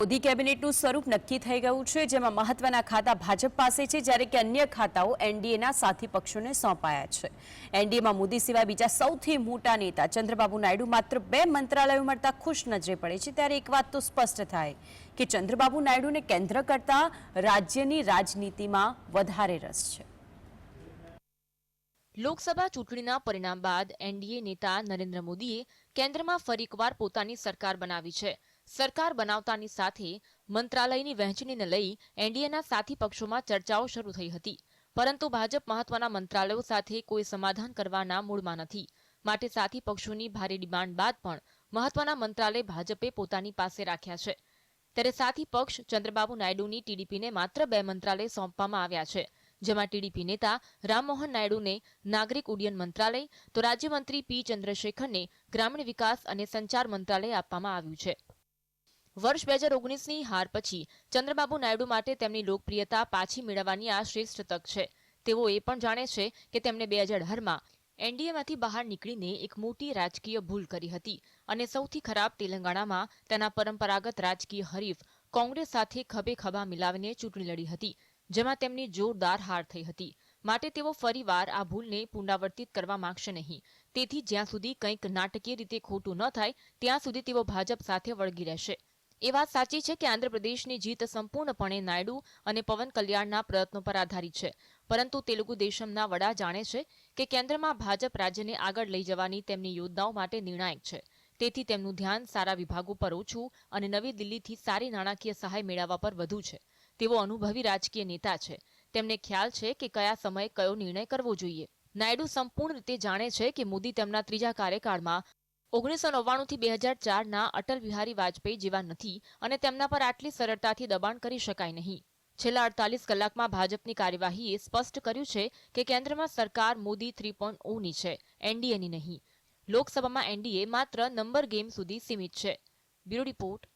મોદી કેબિનેટનું સ્વરૂપ નક્કી થઈ ગયું છે, જેમાં મહત્વના ખાતા ભાજપ પાસે છે, જ્યારે કે અન્ય ખાતાઓ એનડીએના સાથી પક્ષોને સોંપાયા છે. એનડીએમાં મોદી સિવાય બીજા સૌથી મોટા નેતા ચંદ્રબાબુ નાયડુ માત્ર 2 મંત્રાલયો મળતા ખુશ નજરે પડે છે. ત્યારે એક વાત તો સ્પષ્ટ થાય કે ચંદ્રબાબુ નાયડુને કેન્દ્ર કરતા રાજ્યની રાજનીતિમાં વધારે રસ છે. લોકસભા ચૂંટણીના પરિણામ બાદ એનડીએ નેતા નરેન્દ્ર મોદીએ કેન્દ્રમાં ફરી એકવાર પોતાની સરકાર બનાવી છે. સરકાર બનાવતાની સાથે મંત્રાલયની વહેંચણીને લઈ એનડીએના સાથી પક્ષોમાં ચર્ચાઓ શરૂ થઈ હતી. પરંતુ ભાજપ મહત્વના મંત્રાલયો સાથે કોઈ સમાધાન કરવાના મૂડમાં નથી. માટે સાથી પક્ષોની ભારે ડિમાન્ડ બાદ પણ મહત્વના મંત્રાલય ભાજપે પોતાની પાસે રાખ્યા છે. ત્યારે સાથી પક્ષ ચંદ્રબાબુ નાયડુની ટીડીપીને માત્ર 2 મંત્રાલય સોંપવામાં આવ્યા છે, જેમાં ટીડીપી નેતા રામમોહન નાયડુને નાગરિક ઉડ્ડયન મંત્રાલય તો રાજ્યમંત્રી પી ચંદ્રશેખરને ગ્રામીણ વિકાસ અને સંચાર મંત્રાલય આપવામાં આવ્યું છે. વર્ષ 2019ની હાર પછી ચંદ્રબાબુ નાયડુ માટે તેમની લોકપ્રિયતા પાછી મેળવવાની આ શ્રેષ્ઠ તક છે. તેઓ એ પણ જાણે છે કે તેમણે 2018માં એનડીએમાંથી બહાર નીકળીને એક મોટી રાજકીય ભૂલ કરી હતી અને સૌથી ખરાબ તેલંગાણામાં તેના પરંપરાગત રાજકીય હરીફ કોંગ્રેસ સાથે ખભે ખભા મિલાવીને ચૂંટણી લડી હતી, જેમાં તેમની જોરદાર હાર થઈ હતી. માટે તેઓ ફરીવાર આ ભૂલને પુનરાવર્તિત કરવા માંગશે નહીં. તેથી જ્યાં સુધી કંઈક નાટકીય રીતે ખોટું ન થાય ત્યાં સુધી તેઓ ભાજપ સાથે વળગી રહેશે. એ વાત સાચી છે કે આંધ્રપ્રદેશની જીત સંપૂર્ણપણે નાયડુ અને પવન કલ્યાણના પ્રયત્નો પર આધારિત છે, પરંતુ તેલુગુ દેશમના વડા જાણે છે કે કેન્દ્રમાં ભાજપ રાજ્યને આગળ લઈ જવાની તેમની યોજનાઓ માટે નિર્ણાયક છે. તેથી તેમનું ધ્યાન સારા વિભાગો પર ઓછું અને નવી દિલ્હીથી સારી નાણાકીય સહાય મેળવવા પર વધુ છે. તેઓ અનુભવી રાજકીય નેતા છે. તેમને ખ્યાલ છે કે કયા સમયે કયો નિર્ણય કરવો જોઈએ. નાયડુ સંપૂર્ણ રીતે જાણે છે કે મોદી તેમના ત્રીજા કાર્યકાળમાં 1999થી 2004ના અટલ બિહારી વાજપેયી જેવા નથી અને તેમના પર આટલી સરળતાથી દબાણ કરી શકાય નહીં. છેલ્લા 48 કલાકમાં ભાજપની કાર્યવાહીએ સ્પષ્ટ કર્યું છે કે કેન્દ્રમાં સરકાર મોદી 3.0ની છે, એનડીએની નહીં. લોકસભામાં એનડીએ માત્ર નંબર ગેમ સુધી સીમિત છે. Bureau report.